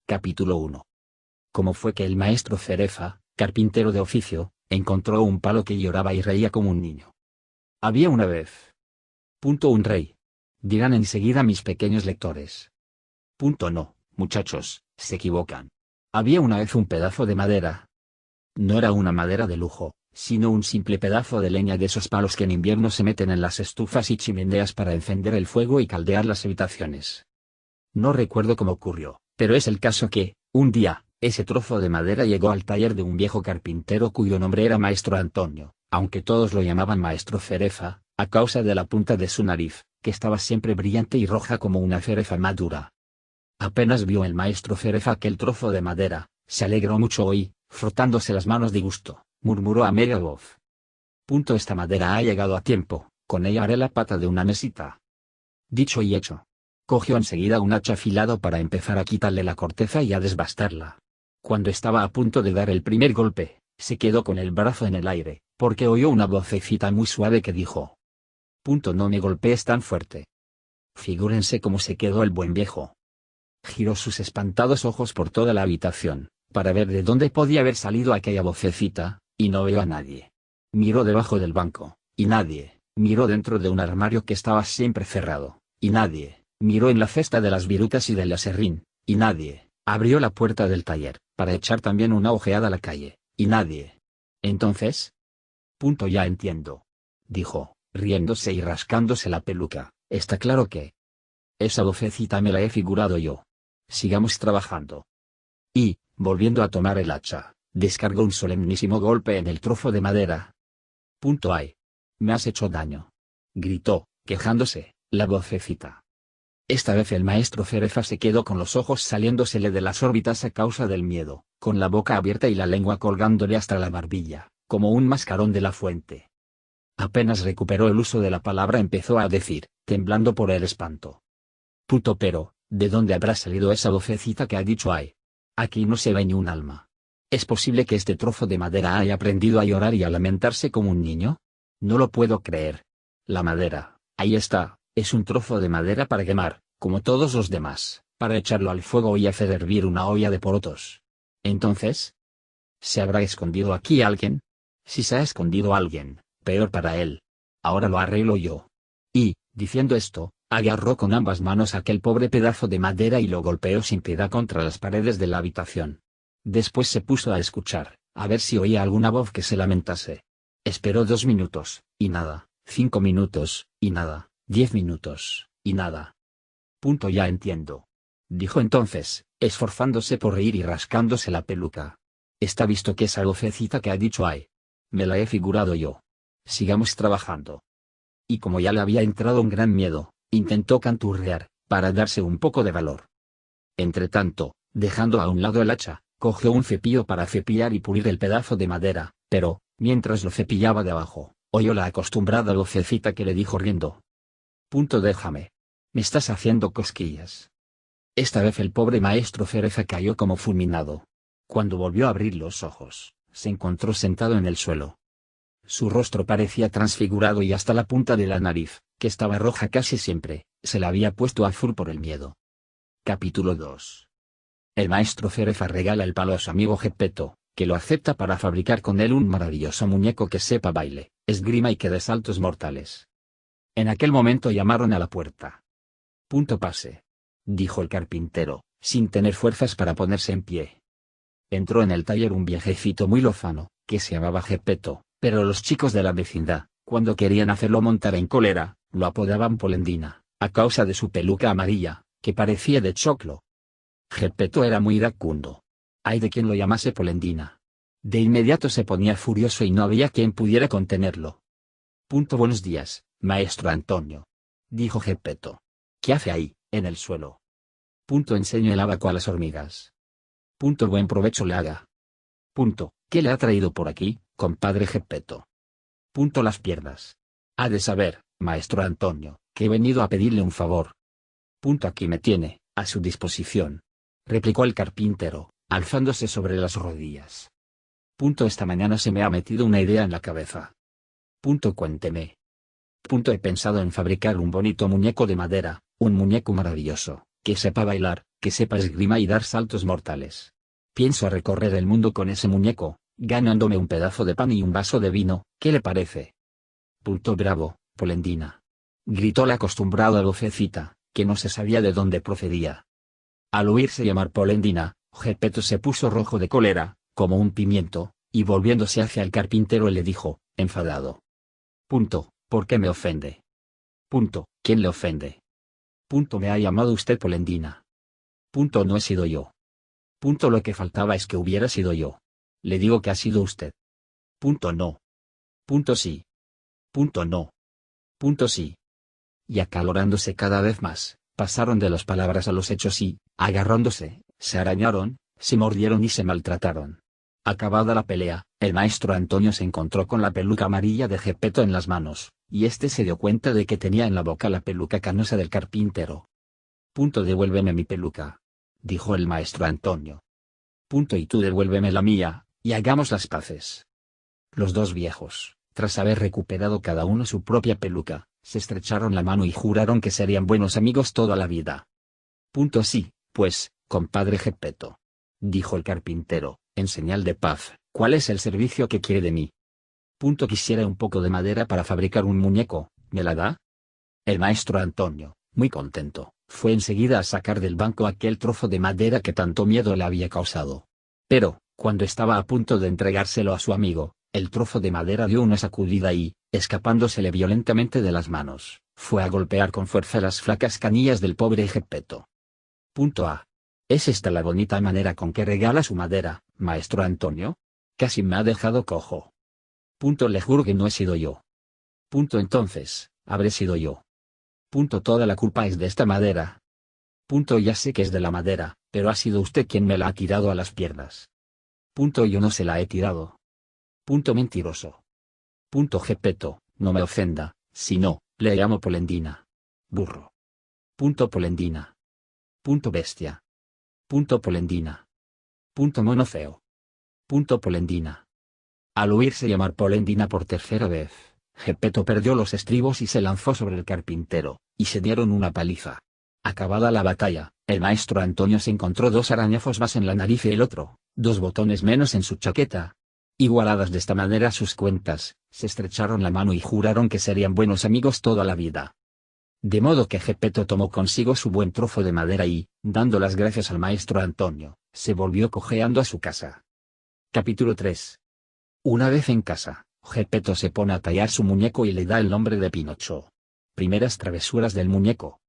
Capítulo 1. ¿Cómo fue que el maestro Cerefa, carpintero de oficio, encontró un palo que lloraba y reía como un niño? Había una vez. Un rey. Dirán enseguida mis pequeños lectores. No, muchachos, se equivocan. Había una vez un pedazo de madera. No era una madera de lujo, sino un simple pedazo de leña de esos palos que en invierno se meten en las estufas y chimeneas para encender el fuego y caldear las habitaciones. No recuerdo cómo ocurrió, pero es el caso que, un día, ese trozo de madera llegó al taller de un viejo carpintero cuyo nombre era Maestro Antonio, aunque todos lo llamaban Maestro Cerefa, a causa de la punta de su nariz, que estaba siempre brillante y roja como una cereza madura. Apenas vio el maestro Cerefa aquel trozo de madera, se alegró mucho y, frotándose las manos de gusto, murmuró a media voz. Esta madera ha llegado a tiempo, con ella haré la pata de una mesita. Dicho y hecho. Cogió enseguida un hacha afilado para empezar a quitarle la corteza y a desbastarla. Cuando estaba a punto de dar el primer golpe, se quedó con el brazo en el aire, porque oyó una vocecita muy suave que dijo: No me golpees tan fuerte. Figúrense cómo se quedó el buen viejo. Giró sus espantados ojos por toda la habitación, para ver de dónde podía haber salido aquella vocecita, y no vio a nadie. Miró debajo del banco, y nadie. Miró dentro de un armario que estaba siempre cerrado, y nadie. Miró en la cesta de las virutas y del aserrín, y nadie. Abrió la puerta del taller, para echar también una ojeada a la calle, y nadie. Entonces, ya entiendo, dijo, riéndose y rascándose la peluca, está claro que esa vocecita me la he figurado yo. Sigamos trabajando. Y, volviendo a tomar el hacha, descargó un solemnísimo golpe en el trozo de madera. ¡Ay! Me has hecho daño, gritó, quejándose, la vocecita. Esta vez el maestro Cerefa se quedó con los ojos saliéndosele de las órbitas a causa del miedo, con la boca abierta y la lengua colgándole hasta la barbilla, como un mascarón de la fuente. Apenas recuperó el uso de la palabra empezó a decir, temblando por el espanto. Pero, ¿de dónde habrá salido esa vocecita que ha dicho ay? Aquí no se ve ni un alma. ¿Es posible que este trozo de madera haya aprendido a llorar y a lamentarse como un niño? No lo puedo creer. La madera, ahí está, es un trozo de madera para quemar, como todos los demás, para echarlo al fuego y hacer hervir una olla de porotos. Entonces, ¿se habrá escondido aquí alguien? Si se ha escondido alguien, peor para él. Ahora lo arreglo yo. Y, diciendo esto, agarró con ambas manos aquel pobre pedazo de madera y lo golpeó sin piedad contra las paredes de la habitación. Después se puso a escuchar, a ver si oía alguna voz que se lamentase. Esperó 2 minutos, y nada, 5 minutos, y nada, 10 minutos, y nada. Ya entiendo, dijo entonces, esforzándose por reír y rascándose la peluca. Está visto que esa vocecita que ha dicho ay. Me la he figurado yo. Sigamos trabajando. Y como ya le había entrado un gran miedo, intentó canturrear, para darse un poco de valor. Entretanto, dejando a un lado el hacha, cogió un cepillo para cepillar y pulir el pedazo de madera, pero, mientras lo cepillaba de abajo, oyó la acostumbrada vocecita que le dijo riendo: déjame. Me estás haciendo cosquillas. Esta vez el pobre maestro Cerefa cayó como fulminado. Cuando volvió a abrir los ojos, se encontró sentado en el suelo. Su rostro parecía transfigurado y hasta la punta de la nariz, que estaba roja casi siempre, se la había puesto azul por el miedo. Capítulo 2. El maestro Cerefa regala el palo a su amigo Geppetto, que lo acepta para fabricar con él un maravilloso muñeco que sepa baile, esgrima y que dé saltos mortales. En aquel momento llamaron a la puerta. Pase, dijo el carpintero, sin tener fuerzas para ponerse en pie. Entró en el taller un viejecito muy lozano, que se llamaba Geppetto, pero los chicos de la vecindad, cuando querían hacerlo montar en cólera, lo apodaban Polendina, a causa de su peluca amarilla, que parecía de choclo. Geppetto era muy iracundo. Ay de quien lo llamase Polendina. De inmediato se ponía furioso y no había quien pudiera contenerlo. Buenos días, maestro Antonio, dijo Geppetto. ¿Qué hace ahí, en el suelo? Enseño el abaco a las hormigas. Buen provecho le haga. ¿Qué le ha traído por aquí, compadre Geppetto? Las piernas. Ha de saber, maestro Antonio, que he venido a pedirle un favor. Aquí me tiene, a su disposición, replicó el carpintero, alzándose sobre las rodillas. Esta mañana se me ha metido una idea en la cabeza. Cuénteme. He pensado en fabricar un bonito muñeco de madera, un muñeco maravilloso, que sepa bailar, que sepa esgrima y dar saltos mortales. Pienso recorrer el mundo con ese muñeco, ganándome un pedazo de pan y un vaso de vino, ¿qué le parece? Bravo, Polendina. Gritó la acostumbrada vocecita, que no se sabía de dónde procedía. Al oírse llamar Polendina, Geppetto se puso rojo de cólera, como un pimiento, y volviéndose hacia el carpintero le dijo, enfadado. ¿Por qué me ofende? ¿Quién le ofende? ¿Me ha llamado usted Polendina? No he sido yo. Lo que faltaba es que hubiera sido yo. Le digo que ha sido usted. No. Sí. No. Sí. Y acalorándose cada vez más, pasaron de las palabras a los hechos y, agarrándose, se arañaron, se mordieron y se maltrataron. Acabada la pelea, el maestro Antonio se encontró con la peluca amarilla de Geppetto en las manos, y este se dio cuenta de que tenía en la boca la peluca canosa del carpintero. Devuélveme mi peluca, dijo el maestro Antonio. Y tú devuélveme la mía, y hagamos las paces. Los dos viejos, tras haber recuperado cada uno su propia peluca, se estrecharon la mano y juraron que serían buenos amigos toda la vida. Sí, pues, compadre Geppetto, dijo el carpintero, en señal de paz, ¿cuál es el servicio que quiere de mí? Quisiera un poco de madera para fabricar un muñeco, ¿me la da? El maestro Antonio, muy contento, fue enseguida a sacar del banco aquel trozo de madera que tanto miedo le había causado. Pero, cuando estaba a punto de entregárselo a su amigo, el trozo de madera dio una sacudida y, escapándosele violentamente de las manos, fue a golpear con fuerza las flacas canillas del pobre Geppetto. ¿Es esta la bonita manera con que regala su madera, maestro Antonio? Casi me ha dejado cojo. Le juro que no he sido yo. Entonces, habré sido yo. Toda la culpa es de esta madera. Ya sé que es de la madera, pero ha sido usted quien me la ha tirado a las piernas. Yo no se la he tirado. Mentiroso. Geppetto, no me ofenda, si no, le llamo Polendina. Burro. Polendina. Bestia. Polendina. Mono feo. Polendina. Al oírse llamar Polendina por tercera vez, Geppetto perdió los estribos y se lanzó sobre el carpintero, y se dieron una paliza. Acabada la batalla, el maestro Antonio se encontró 2 arañazos más en la nariz y el otro, 2 botones menos en su chaqueta. Igualadas de esta manera sus cuentas, se estrecharon la mano y juraron que serían buenos amigos toda la vida. De modo que Geppetto tomó consigo su buen trozo de madera y, dando las gracias al maestro Antonio, se volvió cojeando a su casa. Capítulo 3. Una vez en casa, Geppetto se pone a tallar su muñeco y le da el nombre de Pinocho. Primeras travesuras del muñeco.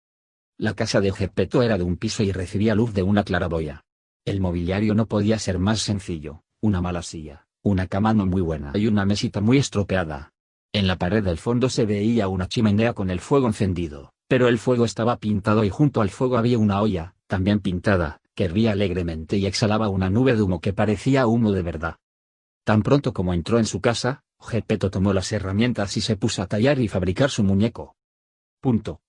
La casa de Geppetto era de un piso y recibía luz de una claraboya. El mobiliario no podía ser más sencillo, una mala silla, una cama no muy buena y una mesita muy estropeada. En la pared del fondo se veía una chimenea con el fuego encendido, pero el fuego estaba pintado y junto al fuego había una olla, también pintada, que hervía alegremente y exhalaba una nube de humo que parecía humo de verdad. Tan pronto como entró en su casa, Geppetto tomó las herramientas y se puso a tallar y fabricar su muñeco.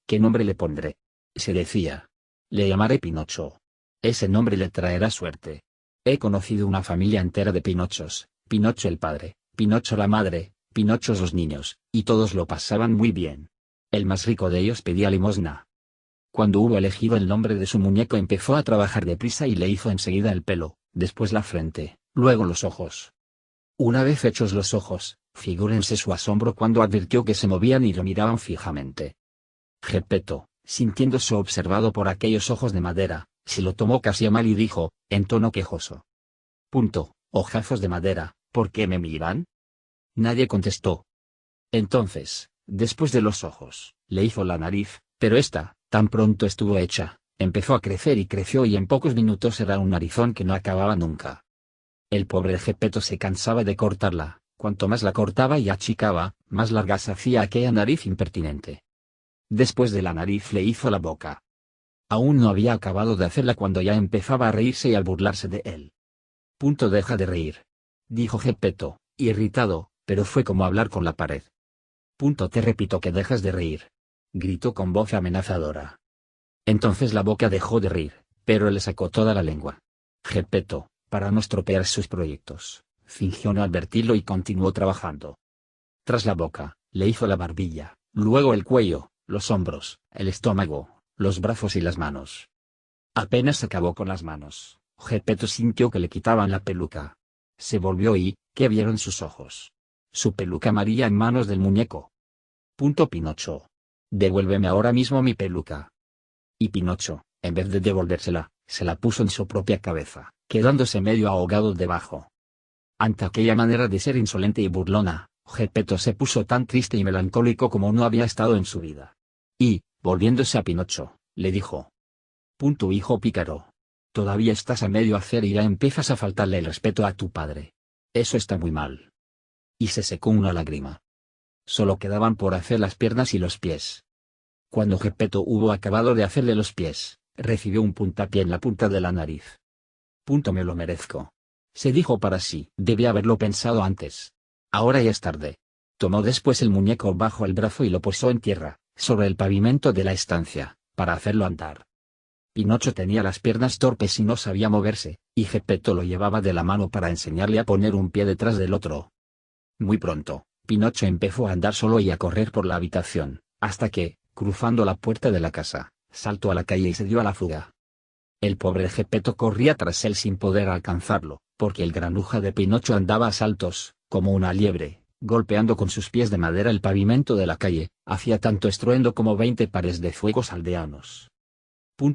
¿Qué nombre le pondré? Se decía. Le llamaré Pinocho. Ese nombre le traerá suerte. He conocido una familia entera de Pinochos, Pinocho el padre, Pinocho la madre, Pinochos los niños, y todos lo pasaban muy bien. El más rico de ellos pedía limosna. Cuando hubo elegido el nombre de su muñeco empezó a trabajar deprisa y le hizo enseguida el pelo, después la frente, luego los ojos. Una vez hechos los ojos, figúrense su asombro cuando advirtió que se movían y lo miraban fijamente. Geppetto, sintiéndose observado por aquellos ojos de madera, se lo tomó casi a mal y dijo, en tono quejoso. Ojazos de madera, ¿por qué me miran? Nadie contestó. Entonces, después de los ojos, le hizo la nariz, pero esta, tan pronto estuvo hecha, empezó a crecer y creció y en pocos minutos era un narizón que no acababa nunca. El pobre Geppetto se cansaba de cortarla, cuanto más la cortaba y achicaba, más larga se hacía aquella nariz impertinente. Después de la nariz le hizo la boca. Aún no había acabado de hacerla cuando ya empezaba a reírse y a burlarse de él. Deja de reír, dijo Geppetto, irritado, pero fue como hablar con la pared. Te repito que dejas de reír, gritó con voz amenazadora. Entonces la boca dejó de reír, pero le sacó toda la lengua. Geppetto, para no estropear sus proyectos, fingió no advertirlo y continuó trabajando. Tras la boca, le hizo la barbilla, luego el cuello, los hombros, el estómago, los brazos y las manos. Apenas acabó con las manos, Geppetto sintió que le quitaban la peluca. Se volvió y, ¿qué vieron sus ojos? Su peluca amarilla en manos del muñeco. Pinocho. Devuélveme ahora mismo mi peluca. Y Pinocho, en vez de devolvérsela, se la puso en su propia cabeza, quedándose medio ahogado debajo. Ante aquella manera de ser insolente y burlona, Geppetto se puso tan triste y melancólico como no había estado en su vida. Y, volviéndose a Pinocho, le dijo: Hijo pícaro. Todavía estás a medio hacer y ya empiezas a faltarle el respeto a tu padre. Eso está muy mal. Y se secó una lágrima. Solo quedaban por hacer las piernas y los pies. Cuando Geppetto hubo acabado de hacerle los pies, recibió un puntapié en la punta de la nariz. Me lo merezco. Se dijo para sí. Debía haberlo pensado antes. Ahora ya es tarde. Tomó después el muñeco bajo el brazo y lo posó en tierra, sobre el pavimento de la estancia, para hacerlo andar. Pinocho tenía las piernas torpes y no sabía moverse, y Geppetto lo llevaba de la mano para enseñarle a poner un pie detrás del otro. Muy pronto, Pinocho empezó a andar solo y a correr por la habitación, hasta que, cruzando la puerta de la casa, saltó a la calle y se dio a la fuga. El pobre Geppetto corría tras él sin poder alcanzarlo, porque el granuja de Pinocho andaba a saltos, como una liebre, golpeando con sus pies de madera el pavimento de la calle, hacía tanto estruendo como 20 pares de fuegos aldeanos.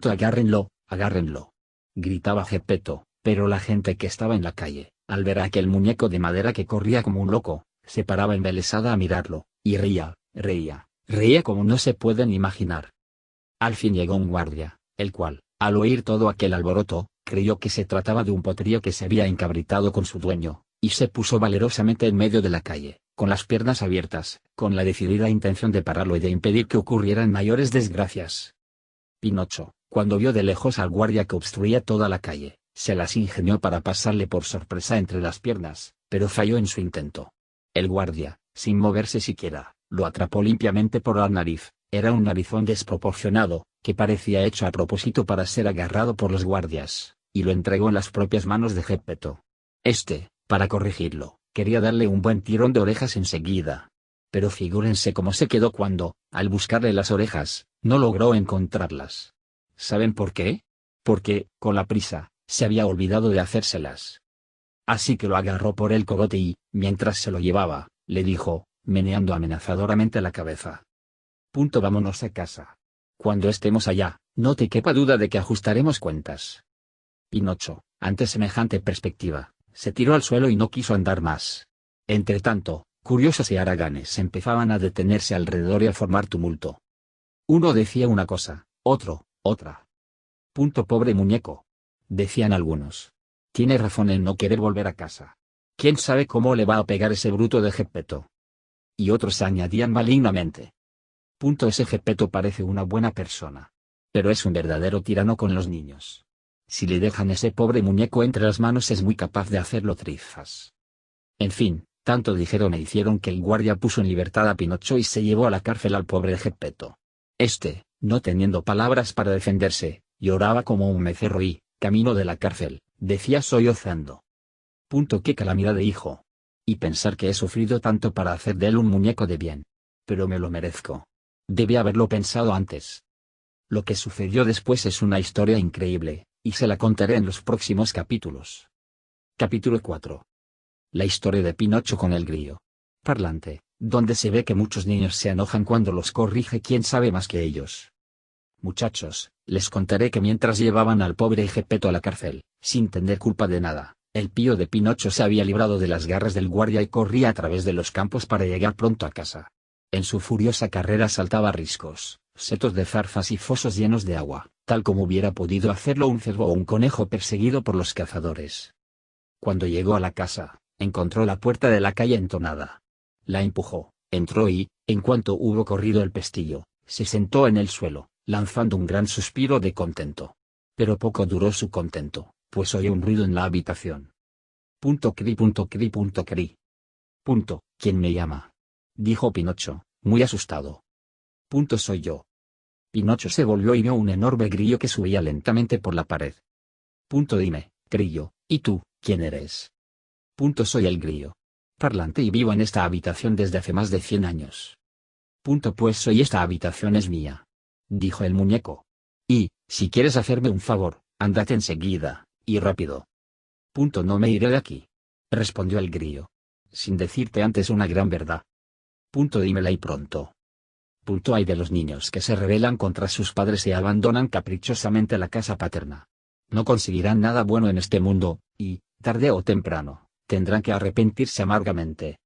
Agárrenlo, agárrenlo. Gritaba Geppetto, pero la gente que estaba en la calle, al ver a aquel muñeco de madera que corría como un loco, se paraba embelesada a mirarlo, y reía como no se pueden imaginar. Al fin llegó un guardia, el cual, al oír todo aquel alboroto, creyó que se trataba de un potrillo que se había encabritado con su dueño, y se puso valerosamente en medio de la calle, con las piernas abiertas, con la decidida intención de pararlo y de impedir que ocurrieran mayores desgracias. Pinocho, cuando vio de lejos al guardia que obstruía toda la calle, se las ingenió para pasarle por sorpresa entre las piernas, pero falló en su intento. El guardia, sin moverse siquiera, lo atrapó limpiamente por la nariz. Era un narizón desproporcionado, que parecía hecho a propósito para ser agarrado por los guardias, y lo entregó en las propias manos de Geppetto. Para corregirlo, quería darle un buen tirón de orejas enseguida. Pero figúrense cómo se quedó cuando, al buscarle las orejas, no logró encontrarlas. ¿Saben por qué? Porque, con la prisa, se había olvidado de hacérselas. Así que lo agarró por el cogote y, mientras se lo llevaba, le dijo, meneando amenazadoramente la cabeza: Vámonos a casa. Cuando estemos allá, no te quepa duda de que ajustaremos cuentas. Pinocho, ante semejante perspectiva, se tiró al suelo y no quiso andar más. Entretanto, curiosos y haraganes empezaban a detenerse alrededor y a formar tumulto. Uno decía una cosa, otro, otra. Pobre muñeco. Decían algunos. Tiene razón en no querer volver a casa. ¿Quién sabe cómo le va a pegar ese bruto de Geppetto? Y otros añadían malignamente. Ese Geppetto parece una buena persona. Pero es un verdadero tirano con los niños. Si le dejan ese pobre muñeco entre las manos es muy capaz de hacerlo trizas. En fin, tanto dijeron e hicieron que el guardia puso en libertad a Pinocho y se llevó a la cárcel al pobre Geppetto. No teniendo palabras para defenderse, lloraba como un becerro y, camino de la cárcel, decía sollozando: ¡Qué calamidad de hijo! Y pensar que he sufrido tanto para hacer de él un muñeco de bien. Pero me lo merezco. Debí haberlo pensado antes. Lo que sucedió después es una historia increíble, y se la contaré en los próximos capítulos. Capítulo 4. La historia de Pinocho con el grillo parlante, donde se ve que muchos niños se enojan cuando los corrige quien sabe más que ellos. Muchachos, les contaré que mientras llevaban al pobre Geppetto a la cárcel, sin tener culpa de nada, el pío de Pinocho se había librado de las garras del guardia y corría a través de los campos para llegar pronto a casa. En su furiosa carrera saltaba riscos, setos de zarzas y fosos llenos de agua, tal como hubiera podido hacerlo un cervo o un conejo perseguido por los cazadores. Cuando llegó a la casa, encontró la puerta de la calle entonada. La empujó, entró y, en cuanto hubo corrido el pestillo, se sentó en el suelo, lanzando un gran suspiro de contento. Pero poco duró su contento, pues oyó un ruido en la habitación. Cri. ¿Quién me llama? Dijo Pinocho, muy asustado. Soy yo. Pinocho se volvió y vio un enorme grillo que subía lentamente por la pared. Dime, grillo, ¿y tú, quién eres? Soy el grillo parlante y vivo en esta habitación desde hace más de 100 años. Pues esta habitación es mía. Dijo el muñeco. ¿Y Si quieres hacerme un favor, ándate enseguida, y rápido. No me iré de aquí. Respondió el grillo. Sin decirte antes una gran verdad. Dímela y pronto. Hay de los niños que se rebelan contra sus padres y abandonan caprichosamente la casa paterna. No conseguirán nada bueno en este mundo, y, tarde o temprano, tendrán que arrepentirse amargamente.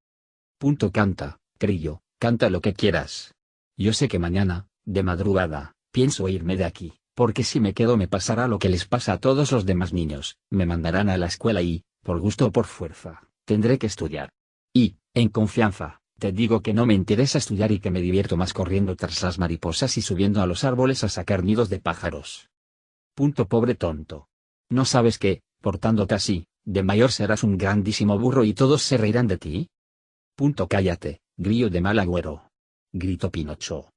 Canta, grillo, canta lo que quieras. Yo sé que mañana, de madrugada, pienso irme de aquí, porque si me quedo me pasará lo que les pasa a todos los demás niños, me mandarán a la escuela y, por gusto o por fuerza, tendré que estudiar. Y, en confianza, te digo que no me interesa estudiar y que me divierto más corriendo tras las mariposas y subiendo a los árboles a sacar nidos de pájaros. Pobre tonto. ¿No sabes que, portándote así, de mayor serás un grandísimo burro y todos se reirán de ti? Cállate, grillo de mal agüero. Gritó Pinocho.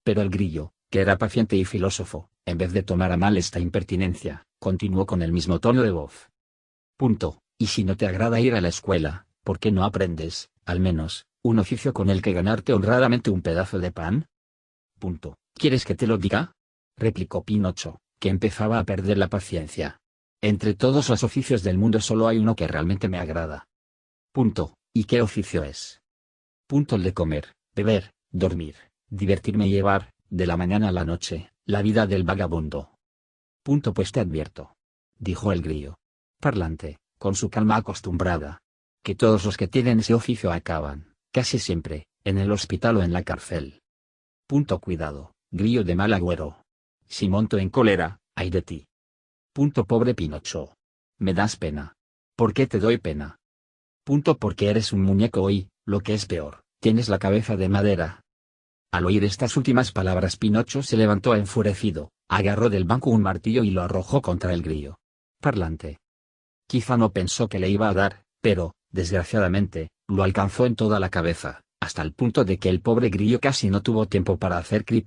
Pero el grillo, que era paciente y filósofo, en vez de tomar a mal esta impertinencia, continuó con el mismo tono de voz. Y si no te agrada ir a la escuela, ¿por qué no aprendes, al menos, un oficio con el que ganarte honradamente un pedazo de pan? ¿Quieres que te lo diga? Replicó Pinocho, que empezaba a perder la paciencia. Entre todos los oficios del mundo solo hay uno que realmente me agrada. ¿Y qué oficio es? El de comer, beber, dormir, divertirme y llevar, de la mañana a la noche, la vida del vagabundo. Pues te advierto, dijo el grillo parlante, con su calma acostumbrada, que todos los que tienen ese oficio acaban, casi siempre, en el hospital o en la cárcel. Cuidado, grillo de mal agüero. Si monto en cólera, ay de ti. Pobre Pinocho. Me das pena. ¿Por qué te doy pena? Porque eres un muñeco y, lo que es peor, tienes la cabeza de madera. Al oír estas últimas palabras Pinocho se levantó enfurecido, agarró del banco un martillo y lo arrojó contra el grillo parlante. Quizá no pensó que le iba a dar, pero, desgraciadamente, lo alcanzó en toda la cabeza, hasta el punto de que el pobre grillo casi no tuvo tiempo para hacer cri,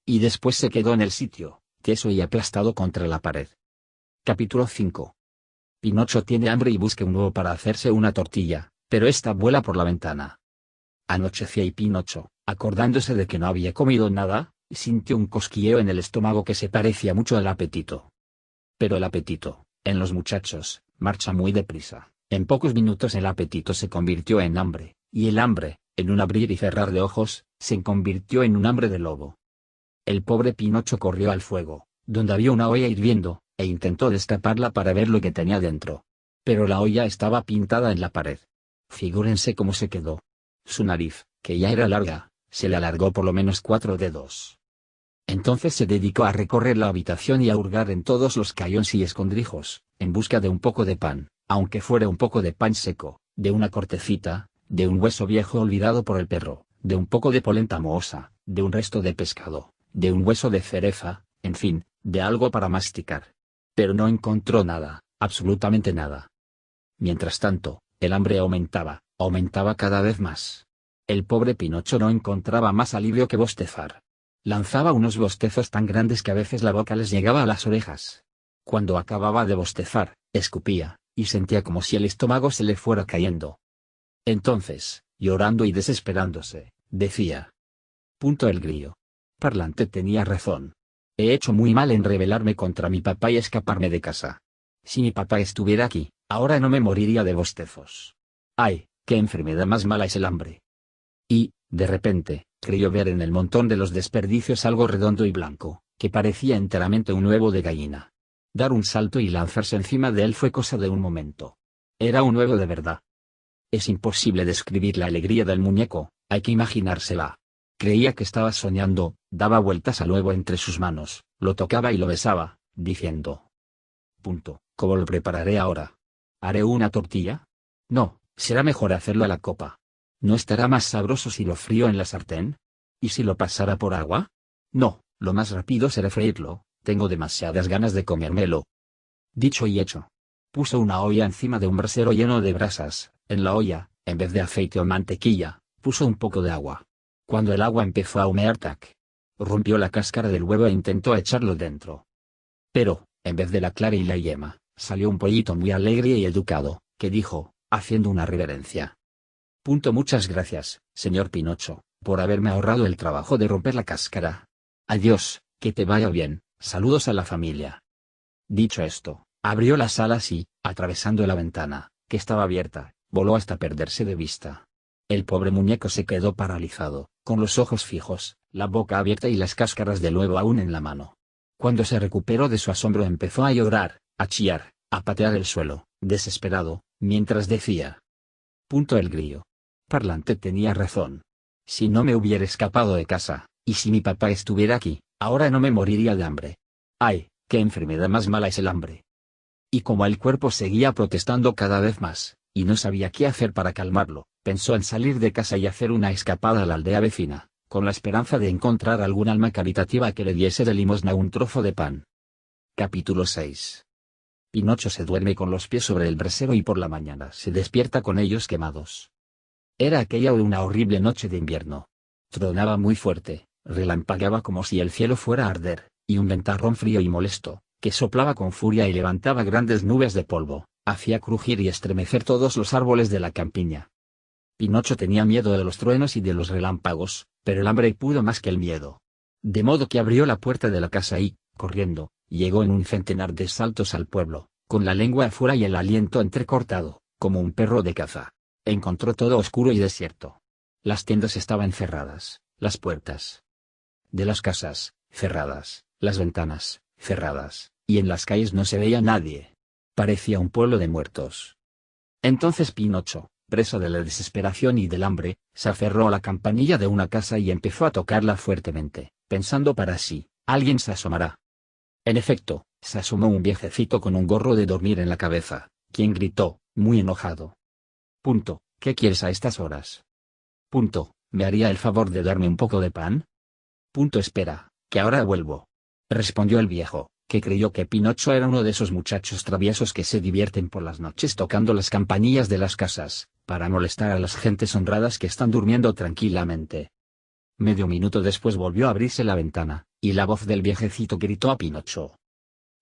y después se quedó en el sitio, tieso y aplastado contra la pared. Capítulo 5. Pinocho tiene hambre y busca un huevo para hacerse una tortilla, pero esta vuela por la ventana. Anochecía y Pinocho, acordándose de que no había comido nada, sintió un cosquilleo en el estómago que se parecía mucho al apetito. Pero el apetito, en los muchachos, marcha muy deprisa. En pocos minutos el apetito se convirtió en hambre, y el hambre, en un abrir y cerrar de ojos, se convirtió en un hambre de lobo. El pobre Pinocho corrió al fuego, donde había una olla hirviendo, e intentó destaparla para ver lo que tenía dentro. Pero la olla estaba pintada en la pared. Figúrense cómo se quedó. Su nariz, que ya era larga, se le alargó por lo menos 4 dedos. Entonces se dedicó a recorrer la habitación y a hurgar en todos los cajones y escondrijos, en busca de un poco de pan, aunque fuera un poco de pan seco, de una cortecita, de un hueso viejo olvidado por el perro, de un poco de polenta mohosa, de un resto de pescado, de un hueso de cereza, en fin, de algo para masticar. Pero no encontró nada, absolutamente nada. Mientras tanto, el hambre aumentaba cada vez más. El pobre Pinocho no encontraba más alivio que bostezar. Lanzaba unos bostezos tan grandes que a veces la boca les llegaba a las orejas. Cuando acababa de bostezar, escupía, y sentía como si el estómago se le fuera cayendo. Entonces, llorando y desesperándose, decía: El grillo parlante tenía razón. He hecho muy mal en rebelarme contra mi papá y escaparme de casa. Si mi papá estuviera aquí, ahora no me moriría de bostezos. ¡Ay, qué enfermedad más mala es el hambre! Y, de repente, creyó ver en el montón de los desperdicios algo redondo y blanco, que parecía enteramente un huevo de gallina. Dar un salto y lanzarse encima de él fue cosa de un momento. Era un huevo de verdad. Es imposible describir la alegría del muñeco, hay que imaginársela. Creía que estaba soñando, daba vueltas al huevo entre sus manos, lo tocaba y lo besaba, diciendo: ¿Cómo lo prepararé ahora? ¿Haré una tortilla? No, será mejor hacerlo a la copa. ¿No estará más sabroso si lo frío en la sartén? ¿Y si lo pasara por agua? No, lo más rápido será freírlo, tengo demasiadas ganas de comérmelo. Dicho y hecho. Puso una olla encima de un brasero lleno de brasas, en la olla, en vez de aceite o mantequilla, puso un poco de agua. Cuando el agua empezó a humear, rompió la cáscara del huevo e intentó echarlo dentro. Pero, en vez de la clara y la yema, salió un pollito muy alegre y educado, que dijo, haciendo una reverencia: Muchas gracias, señor Pinocho, por haberme ahorrado el trabajo de romper la cáscara. Adiós, Que te vaya bien, saludos a la familia. Dicho esto, abrió las alas y, atravesando la ventana, que estaba abierta, voló hasta perderse de vista. El pobre muñeco se quedó paralizado, con los ojos fijos, la boca abierta y las cáscaras del huevo aún en la mano. Cuando se recuperó de su asombro empezó a llorar, a chillar, a patear el suelo, desesperado, mientras decía: El grillo parlante tenía razón. Si no me hubiera escapado de casa, y si mi papá estuviera aquí, ahora no me moriría de hambre. ¡Ay, qué enfermedad más mala es el hambre! Y como el cuerpo seguía protestando cada vez más, y no sabía qué hacer para calmarlo, pensó en salir de casa y hacer una escapada a la aldea vecina, con la esperanza de encontrar algún alma caritativa que le diese de limosna un trozo de pan. Capítulo 6. Pinocho se duerme con los pies sobre el brasero y por la mañana se despierta con ellos quemados. Era aquella una horrible noche de invierno. Tronaba muy fuerte, relampagueaba como si el cielo fuera a arder, y un ventarrón frío y molesto, que soplaba con furia y levantaba grandes nubes de polvo, hacía crujir y estremecer todos los árboles de la campiña. Pinocho tenía miedo de los truenos y de los relámpagos, pero el hambre pudo más que el miedo. De modo que abrió la puerta de la casa y, corriendo, llegó en un centenar de saltos al pueblo, con la lengua afuera y el aliento entrecortado, como un perro de caza. Encontró todo oscuro y desierto. Las tiendas estaban cerradas, las puertas de las casas, cerradas, las ventanas, cerradas, y en las calles no se veía nadie. Parecía un pueblo de muertos. Entonces Pinocho, preso de la desesperación y del hambre, se aferró a la campanilla de una casa y empezó a tocarla fuertemente, pensando para sí: alguien se asomará. En efecto, se asomó un viejecito con un gorro de dormir en la cabeza, quien gritó, muy enojado: ¿Qué quieres a estas horas? ¿Me haría el favor de darme un poco de pan? Espera, que ahora vuelvo. Respondió el viejo, que creyó que Pinocho era uno de esos muchachos traviesos que se divierten por las noches tocando las campanillas de las casas, para molestar a las gentes honradas que están durmiendo tranquilamente. Medio minuto después volvió a abrirse la ventana, y la voz del viejecito gritó a Pinocho: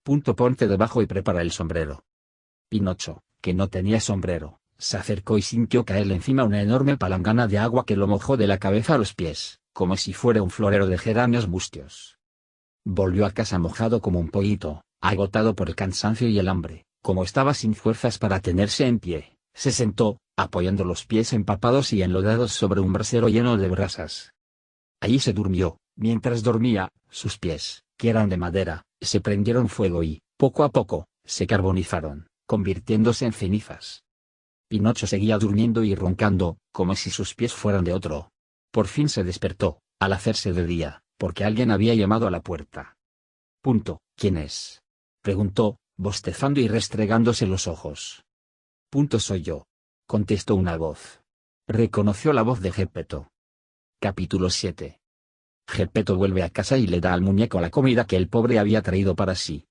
Ponte debajo y prepara el sombrero. Pinocho, que no tenía sombrero, se acercó y sintió caerle encima una enorme palangana de agua que lo mojó de la cabeza a los pies, como si fuera un florero de geranios mustios. Volvió a casa mojado como un pollito, agotado por el cansancio y el hambre. Como estaba sin fuerzas para tenerse en pie, se sentó, apoyando los pies empapados y enlodados sobre un brasero lleno de brasas. Allí se durmió. Mientras dormía, sus pies, que eran de madera, se prendieron fuego y, poco a poco, se carbonizaron, convirtiéndose en cenizas. Pinocho seguía durmiendo y roncando, como si sus pies fueran de otro. Por fin se despertó, al hacerse de día, porque alguien había llamado a la puerta. ¿Quién es? Preguntó, bostezando y restregándose los ojos. Soy yo. Contestó una voz. Reconoció la voz de Geppetto. Capítulo 7. Geppetto vuelve a casa y le da al muñeco la comida que el pobre había traído para sí.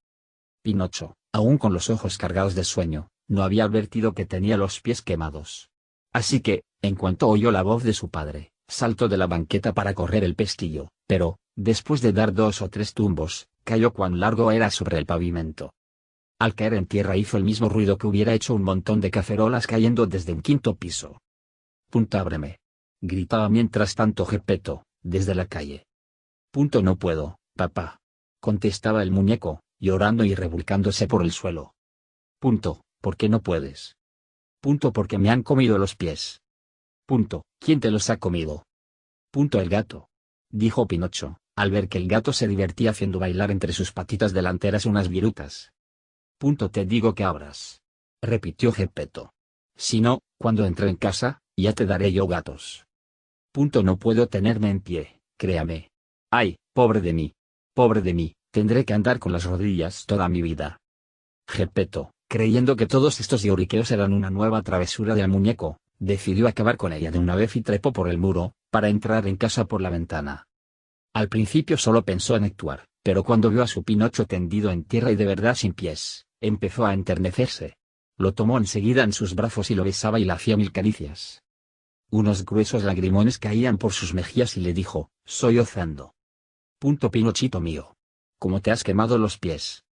Pinocho, aún con los ojos cargados de sueño, no había advertido que tenía los pies quemados. Así que, en cuanto oyó la voz de su padre, saltó de la banqueta para correr el pestillo, pero, después de dar 2 o 3 tumbos, cayó cuán largo era sobre el pavimento. Al caer en tierra hizo el mismo ruido que hubiera hecho un montón de cacerolas cayendo desde un 5.º piso. Ábreme. Gritaba mientras tanto Geppetto, desde la calle. No puedo, papá. Contestaba el muñeco, llorando y revolcándose por el suelo. ¿Por qué no puedes? Porque me han comido los pies. ¿Quién te los ha comido? El gato. Dijo Pinocho, al ver que el gato se divertía haciendo bailar entre sus patitas delanteras unas virutas. Te digo que abras. Repitió Geppetto. Si no, cuando entre en casa, ya te daré yo gatos. No puedo tenerme en pie, créame. Ay, pobre de mí, tendré que andar con las rodillas toda mi vida. Geppetto, creyendo que todos estos lloriqueos eran una nueva travesura del muñeco, decidió acabar con ella de una vez y trepó por el muro, para entrar en casa por la ventana. Al principio solo pensó en actuar, pero cuando vio a su Pinocho tendido en tierra y de verdad sin pies, empezó a enternecerse. Lo tomó enseguida en sus brazos y lo besaba y le hacía 1000 caricias. Unos gruesos lagrimones caían por sus mejillas y le dijo, sollozando: Pinochito mío. ¿Cómo te has quemado los pies?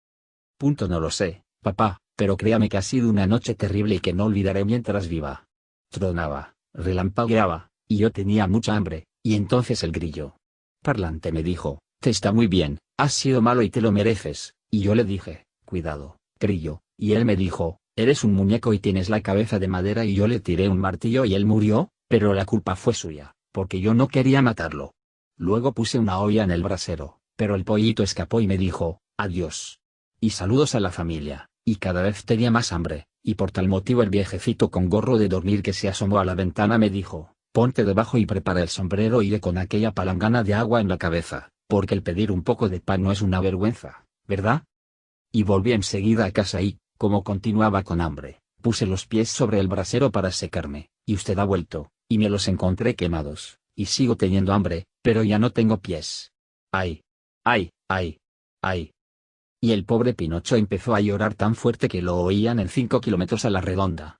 No lo sé, papá, pero créame que ha sido una noche terrible y que no olvidaré mientras viva. Tronaba, relampagueaba, y yo tenía mucha hambre, y entonces el grillo parlante me dijo, te está muy bien, has sido malo y te lo mereces, y yo le dije, cuidado, Grillo, y él me dijo, eres un muñeco y tienes la cabeza de madera y yo le tiré un martillo y él murió, pero la culpa fue suya, porque yo no quería matarlo. Luego puse una olla en el brasero, pero el pollito escapó y me dijo, adiós. Y saludos a la familia, y cada vez tenía más hambre, y por tal motivo el viejecito con gorro de dormir que se asomó a la ventana me dijo, ponte debajo y prepara el sombrero y iré con aquella palangana de agua en la cabeza, porque el pedir un poco de pan no es una vergüenza, ¿verdad? Y volví enseguida a casa y, como continuaba con hambre, puse los pies sobre el brasero para secarme, y usted ha vuelto, y me los encontré quemados, y sigo teniendo hambre, pero ya no tengo pies. ¡Ay! ¡Ay! ¡Ay! ¡Ay! Y el pobre Pinocho empezó a llorar tan fuerte que lo oían en 5 kilómetros a la redonda.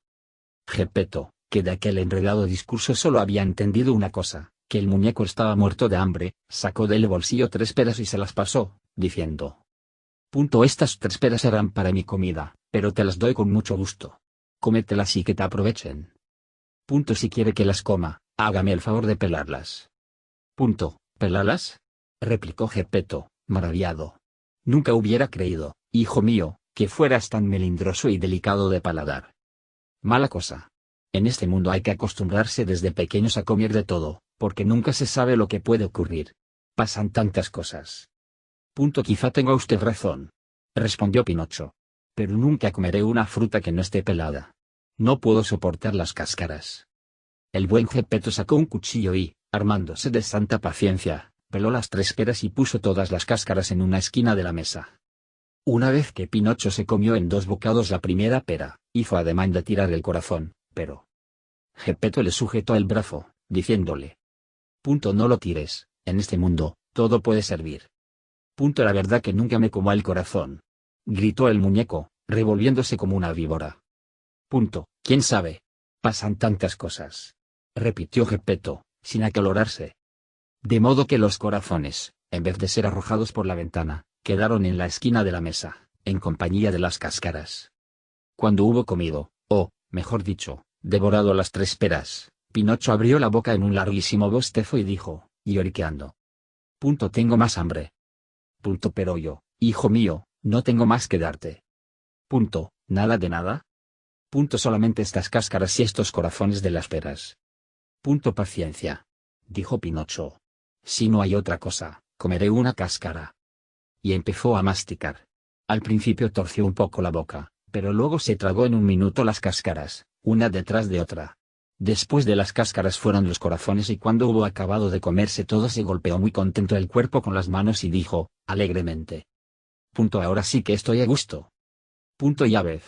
Geppetto, que de aquel enredado discurso solo había entendido una cosa, que el muñeco estaba muerto de hambre, sacó del bolsillo 3 peras y se las pasó, diciendo: estas 3 peras eran para mi comida, pero te las doy con mucho gusto. Cómetelas y que te aprovechen. Si quiere que las coma, hágame el favor de pelarlas. ¿Pelarlas? Replicó Geppetto, maravillado. Nunca hubiera creído, hijo mío, que fueras tan melindroso y delicado de paladar. Mala cosa. En este mundo hay que acostumbrarse desde pequeños a comer de todo, porque nunca se sabe lo que puede ocurrir. Pasan tantas cosas. Quizá tenga usted razón, respondió Pinocho. Pero nunca comeré una fruta que no esté pelada. No puedo soportar las cáscaras. El buen Geppetto sacó un cuchillo y, armándose de santa paciencia, peló las 3 peras y puso todas las cáscaras en una esquina de la mesa. Una vez que Pinocho se comió en 2 bocados la primera pera, hizo ademán de tirar el corazón, pero Geppetto le sujetó el brazo, diciéndole: no lo tires, en este mundo, todo puede servir. La verdad que nunca me como el corazón, gritó el muñeco, revolviéndose como una víbora. ¿Quién sabe? Pasan tantas cosas, repitió Geppetto, sin acalorarse. De modo que los corazones, en vez de ser arrojados por la ventana, quedaron en la esquina de la mesa, en compañía de las cáscaras. Cuando hubo comido, o, mejor dicho, devorado las 3 peras, Pinocho abrió la boca en un larguísimo bostezo y dijo, lloriqueando: tengo más hambre. Pero yo, hijo mío, no tengo más que darte. Nada de nada. Solamente estas cáscaras y estos corazones de las peras. Paciencia, dijo Pinocho. Si no hay otra cosa, comeré una cáscara. Y empezó a masticar. Al principio torció un poco la boca, pero luego se tragó en un minuto las cáscaras, una detrás de otra. Después de las cáscaras fueron los corazones y cuando hubo acabado de comerse todo se golpeó muy contento el cuerpo con las manos y dijo, alegremente: ahora sí que estoy a gusto. Ya ves,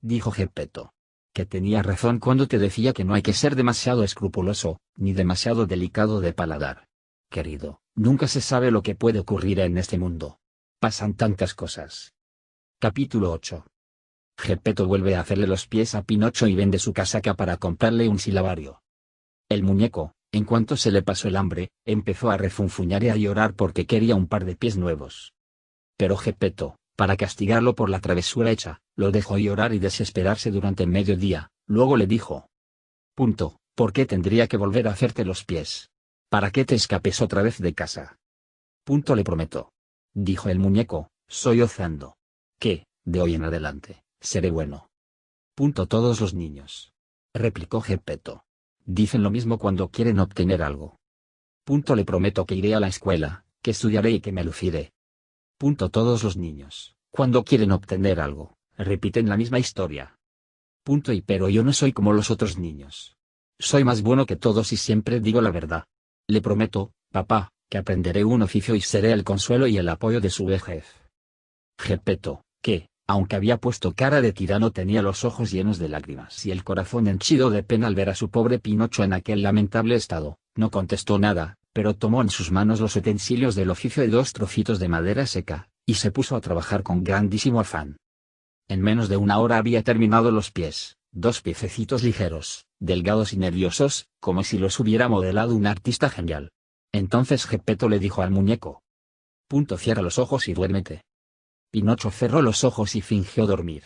dijo Geppetto, que tenía razón cuando te decía que no hay que ser demasiado escrupuloso, ni demasiado delicado de paladar. Querido, nunca se sabe lo que puede ocurrir en este mundo. Pasan tantas cosas. Capítulo 8. Geppetto vuelve a hacerle los pies a Pinocho y vende su casaca para comprarle un silabario. El muñeco, en cuanto se le pasó el hambre, empezó a refunfuñar y a llorar porque quería un par de pies nuevos. Pero Geppetto, para castigarlo por la travesura hecha, lo dejó llorar y desesperarse durante medio día, luego le dijo: ¿por qué tendría que volver a hacerte los pies? ¿Para qué te escapes otra vez de casa? Le prometo, dijo el muñeco, sollozando, que, de hoy en adelante, seré bueno. Todos los niños, replicó Geppetto, dicen lo mismo cuando quieren obtener algo. Le prometo que iré a la escuela, que estudiaré y que me luciré. Todos los niños, cuando quieren obtener algo, repiten la misma historia. Pero yo no soy como los otros niños. Soy más bueno que todos y siempre digo la verdad. Le prometo, papá, que aprenderé un oficio y seré el consuelo y el apoyo de su vejez. Geppetto, que, aunque había puesto cara de tirano, tenía los ojos llenos de lágrimas y el corazón henchido de pena al ver a su pobre Pinocho en aquel lamentable estado, no contestó nada, pero tomó en sus manos los utensilios del oficio y 2 trocitos de madera seca, y se puso a trabajar con grandísimo afán. En menos de 1 hora había terminado los pies, 2 piececitos ligeros, delgados y nerviosos, como si los hubiera modelado un artista genial. Entonces Geppetto le dijo al muñeco: cierra los ojos y duérmete. Pinocho cerró los ojos y fingió dormir.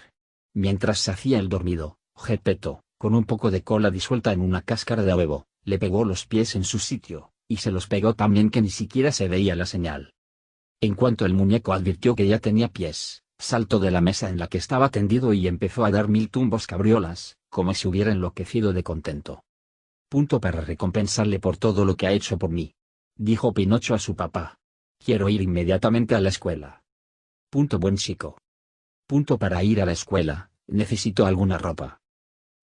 Mientras se hacía el dormido, Geppetto, con un poco de cola disuelta en una cáscara de huevo, le pegó los pies en su sitio, y se los pegó tan bien que ni siquiera se veía la señal. En cuanto el muñeco advirtió que ya tenía pies, saltó de la mesa en la que estaba tendido y empezó a dar 1000 tumbos cabriolas, como si hubiera enloquecido de contento. Para recompensarle por todo lo que ha hecho por mí, dijo Pinocho a su papá. Quiero ir inmediatamente a la escuela. Buen chico. Para ir a la escuela, necesito alguna ropa.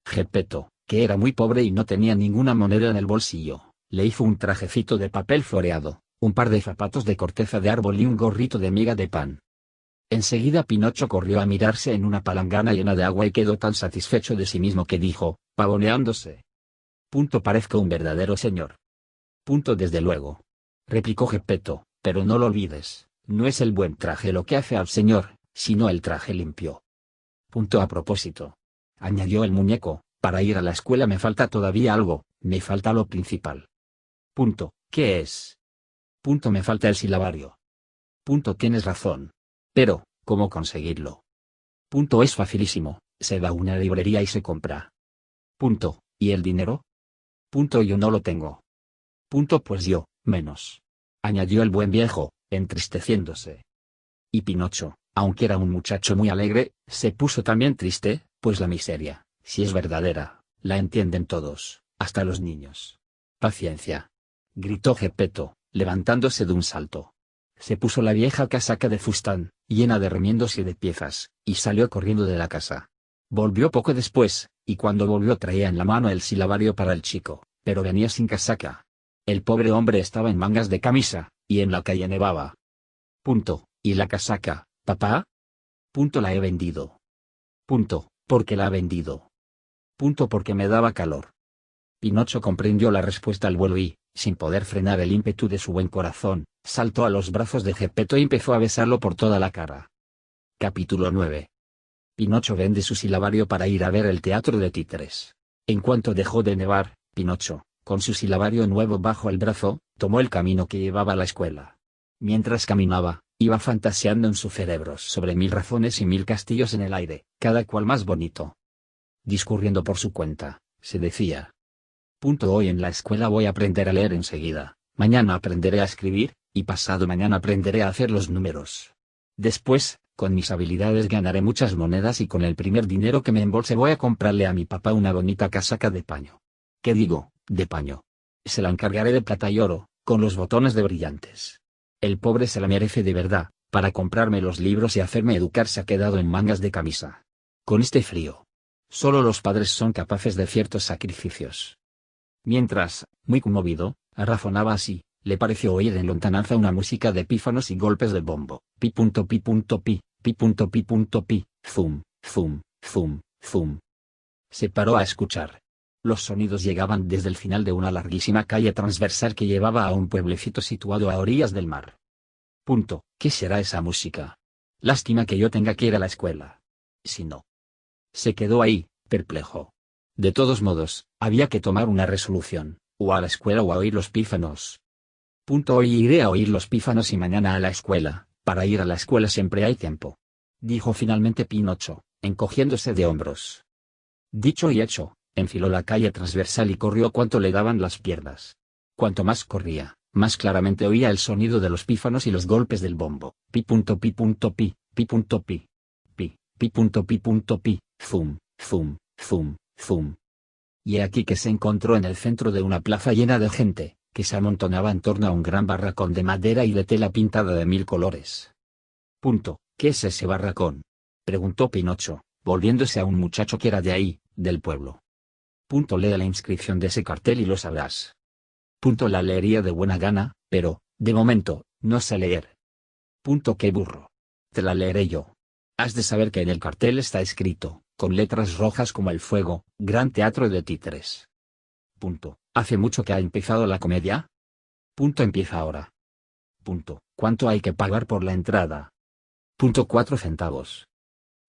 Geppetto, que era muy pobre y no tenía ninguna moneda en el bolsillo, le hizo un trajecito de papel floreado, un par de zapatos de corteza de árbol y un gorrito de miga de pan. Enseguida Pinocho corrió a mirarse en una palangana llena de agua y quedó tan satisfecho de sí mismo que dijo, pavoneándose: Parezco un verdadero señor. Desde luego, replicó Geppetto, pero no lo olvides, no es el buen traje lo que hace al señor, sino el traje limpio. A propósito, añadió el muñeco, para ir a la escuela me falta todavía algo, me falta lo principal. ¿Qué es? Me falta el silabario. Tienes razón. Pero, ¿cómo conseguirlo? Es facilísimo, se va a una librería y se compra. ¿Y el dinero? Yo no lo tengo. Pues yo, menos. Añadió el buen viejo, entristeciéndose. Y Pinocho, aunque era un muchacho muy alegre, se puso también triste, pues la miseria, si es verdadera, la entienden todos, hasta los niños. Paciencia, gritó Geppetto, levantándose de un salto. Se puso la vieja casaca de fustán, llena de remiendos y de piezas, y salió corriendo de la casa. Volvió poco después, y cuando volvió traía en la mano el silabario para el chico, pero venía sin casaca. El pobre hombre estaba en mangas de camisa, y en la calle nevaba. ¿Y la casaca, papá? La he vendido. ¿Por qué la ha vendido? Porque me daba calor. Pinocho comprendió la respuesta al vuelo y, sin poder frenar el ímpetu de su buen corazón, saltó a los brazos de Geppetto y empezó a besarlo por toda la cara. Capítulo 9. Pinocho vende su silabario para ir a ver el teatro de títeres. En cuanto dejó de nevar, Pinocho, con su silabario nuevo bajo el brazo, tomó el camino que llevaba a la escuela. Mientras caminaba, iba fantaseando en su cerebro sobre 1000 razones y 1000 castillos en el aire, cada cual más bonito. Discurriendo por su cuenta, se decía: Hoy en la escuela voy a aprender a leer enseguida, mañana aprenderé a escribir, y pasado mañana aprenderé a hacer los números. Después, con mis habilidades ganaré muchas monedas y con el primer dinero que me embolse voy a comprarle a mi papá una bonita casaca de paño. ¿Qué digo, de paño? Se la encargaré de plata y oro, con los botones de brillantes. El pobre se la merece de verdad, para comprarme los libros y hacerme educar se ha quedado en mangas de camisa. Con este frío. Solo los padres son capaces de ciertos sacrificios. Mientras, muy conmovido, razonaba así, le pareció oír en lontananza una música de pífanos y golpes de bombo. Pi, zum, zum, zum, zum. Se paró a escuchar. Los sonidos llegaban desde el final de una larguísima calle transversal que llevaba a un pueblecito situado a orillas del mar. ¿Qué será esa música? Lástima que yo tenga que ir a la escuela. Si no. Se quedó ahí, perplejo. De todos modos, había que tomar una resolución, o a la escuela o a oír los pífanos. Hoy iré a oír los pífanos y mañana a la escuela, para ir a la escuela siempre hay tiempo. Dijo finalmente Pinocho, encogiéndose de hombros. Dicho y hecho, enfiló la calle transversal y corrió cuanto le daban las piernas. Cuanto más corría, más claramente oía el sonido de los pífanos y los golpes del bombo. Pi, zum, zum, zum, zum. Y he aquí que se encontró en el centro de una plaza llena de gente, que se amontonaba en torno a un gran barracón de madera y de tela pintada de 1000 colores. ¿Qué es ese barracón? Preguntó Pinocho, volviéndose a un muchacho que era de ahí, del pueblo. Lee la inscripción de ese cartel y lo sabrás. La leería de buena gana, pero, de momento, no sé leer. Qué burro. Te la leeré yo. Has de saber que en el cartel está escrito, con letras rojas como el fuego, Gran Teatro de Títeres. ¿Hace mucho que ha empezado la comedia? Empieza ahora. ¿Cuánto hay que pagar por la entrada? 4 centavos.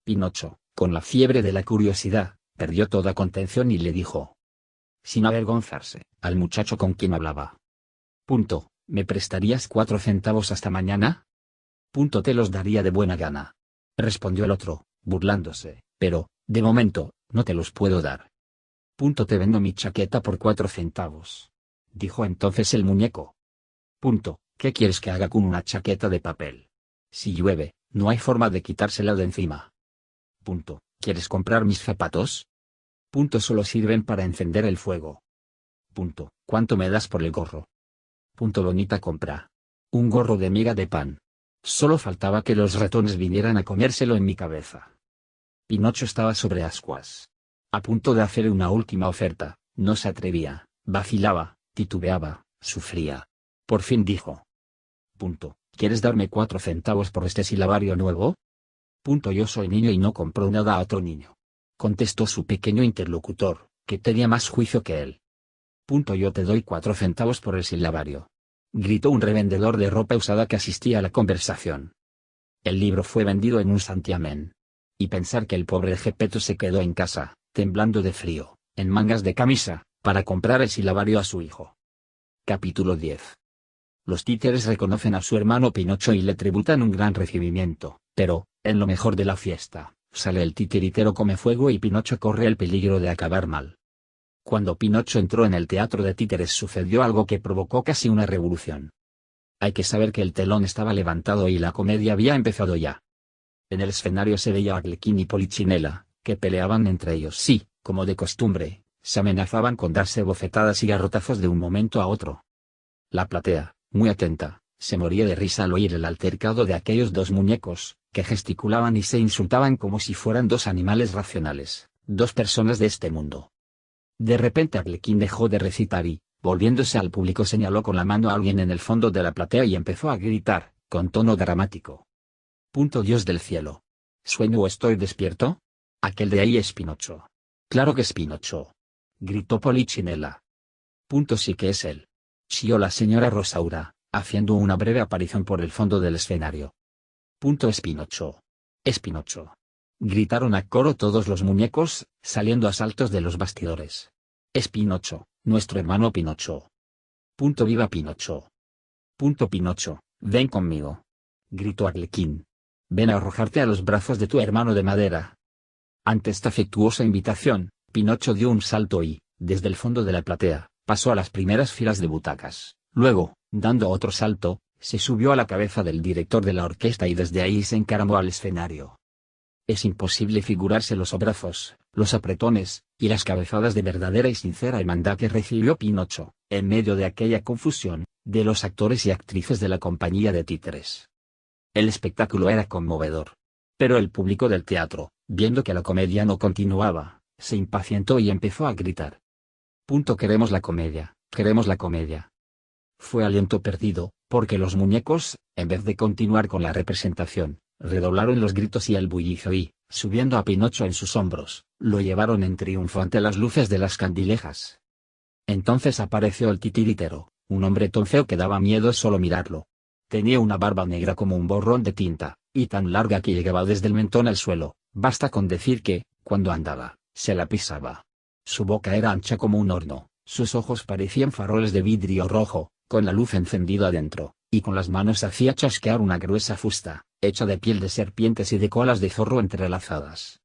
Pinocho, con la fiebre de la curiosidad, perdió toda contención y le dijo, sin avergonzarse, al muchacho con quien hablaba: ¿Me prestarías 4 centavos hasta mañana? Te los daría de buena gana. Respondió el otro, burlándose, pero, de momento, no te los puedo dar. Te vendo mi chaqueta por 4 centavos. Dijo entonces el muñeco. ¿Qué quieres que haga con una chaqueta de papel? Si llueve, no hay forma de quitársela de encima. Punto. ¿Quieres comprar mis zapatos? Punto. Solo sirven para encender el fuego. Punto. ¿Cuánto me das por el gorro? Punto. Bonita compra. Un gorro de miga de pan. Solo faltaba que los ratones vinieran a comérselo en mi cabeza. Pinocho estaba sobre ascuas. A punto de hacer una última oferta, no se atrevía, vacilaba, titubeaba, sufría. Por fin dijo. Punto. ¿Quieres darme 4 centavos por este silabario nuevo? Punto. Yo soy niño y no compro nada a otro niño. Contestó su pequeño interlocutor, que tenía más juicio que él. Punto. Yo te doy 4 centavos por el silabario. Gritó un revendedor de ropa usada que asistía a la conversación. El libro fue vendido en un santiamén. Y pensar que el pobre Gepetto se quedó en casa, temblando de frío, en mangas de camisa, para comprar el silabario a su hijo. Capítulo 10. Los títeres reconocen a su hermano Pinocho y le tributan un gran recibimiento, pero, en lo mejor de la fiesta, sale el titiritero come fuego y Pinocho corre el peligro de acabar mal. Cuando Pinocho entró en el teatro de títeres sucedió algo que provocó casi una revolución. Hay que saber que el telón estaba levantado y la comedia había empezado ya. En el escenario se veía a Arlequín y Polichinela, que peleaban entre ellos. Sí, como de costumbre, se amenazaban con darse bofetadas y garrotazos de un momento a otro. La platea, muy atenta, se moría de risa al oír el altercado de aquellos dos muñecos, que gesticulaban y se insultaban como si fueran dos animales racionales, dos personas de este mundo. De repente Arlequín dejó de recitar y, volviéndose al público, señaló con la mano a alguien en el fondo de la platea y empezó a gritar, con tono dramático. Punto. Dios del cielo. ¿Sueño o estoy despierto? Aquel de ahí es Pinocho. Claro que es Pinocho. Gritó Polichinela. Punto. Sí que es él. Chilló la señora Rosaura, haciendo una breve aparición por el fondo del escenario. Punto. Es Pinocho. Es Pinocho. Gritaron a coro todos los muñecos, saliendo a saltos de los bastidores. Es Pinocho, nuestro hermano Pinocho. Punto. Viva Pinocho. Punto. Pinocho, ven conmigo. Gritó Arlequín. Ven a arrojarte a los brazos de tu hermano de madera. Ante esta afectuosa invitación, Pinocho dio un salto y, desde el fondo de la platea, pasó a las primeras filas de butacas. Luego, dando otro salto, se subió a la cabeza del director de la orquesta y desde ahí se encaramó al escenario. Es imposible figurarse los abrazos, los apretones, y las cabezadas de verdadera y sincera hermandad que recibió Pinocho, en medio de aquella confusión, de los actores y actrices de la compañía de títeres. El espectáculo era conmovedor. Pero el público del teatro, viendo que la comedia no continuaba, se impacientó y empezó a gritar. Punto. Queremos la comedia, queremos la comedia. Fue aliento perdido, porque los muñecos, en vez de continuar con la representación, redoblaron los gritos y el bullicio y, subiendo a Pinocho en sus hombros, lo llevaron en triunfo ante las luces de las candilejas. Entonces apareció el titiritero, un hombre tan feo que daba miedo solo mirarlo. Tenía una barba negra como un borrón de tinta, y tan larga que llegaba desde el mentón al suelo, basta con decir que, cuando andaba, se la pisaba. Su boca era ancha como un horno, sus ojos parecían faroles de vidrio rojo, con la luz encendida adentro, y con las manos hacía chasquear una gruesa fusta, hecha de piel de serpientes y de colas de zorro entrelazadas.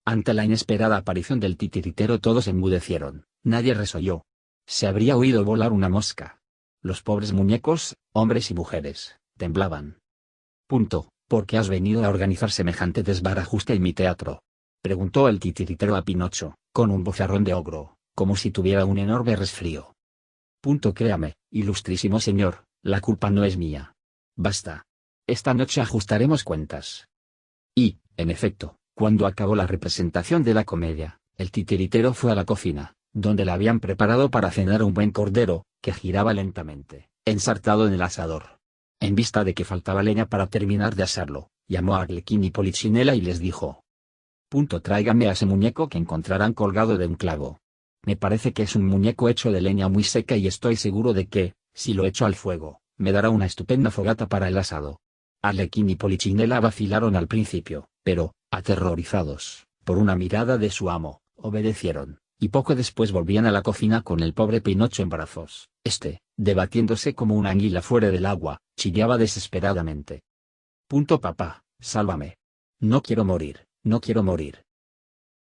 Ante la inesperada aparición del titiritero todos enmudecieron, nadie resolló. Se habría oído volar una mosca. Los pobres muñecos, hombres y mujeres, temblaban. Punto. ¿Por qué has venido a organizar semejante desbarajuste en mi teatro? Preguntó el titiritero a Pinocho, con un vozarrón de ogro, como si tuviera un enorme resfrío. Punto. Créame, ilustrísimo señor, la culpa no es mía. Basta. Esta noche ajustaremos cuentas. Y, en efecto, cuando acabó la representación de la comedia, el titiritero fue a la cocina, donde le habían preparado para cenar un buen cordero, que giraba lentamente, ensartado en el asador. En vista de que faltaba leña para terminar de asarlo, llamó a Arlequín y Polichinela y les dijo. Punto. Tráigame a ese muñeco que encontrarán colgado de un clavo. Me parece que es un muñeco hecho de leña muy seca y estoy seguro de que, si lo echo al fuego, me dará una estupenda fogata para el asado. Arlequín y Polichinela vacilaron al principio, pero, aterrorizados, por una mirada de su amo, obedecieron, y poco después volvían a la cocina con el pobre Pinocho en brazos. Este, debatiéndose como una anguila fuera del agua, chillaba desesperadamente. Punto. Papá, sálvame. No quiero morir, no quiero morir.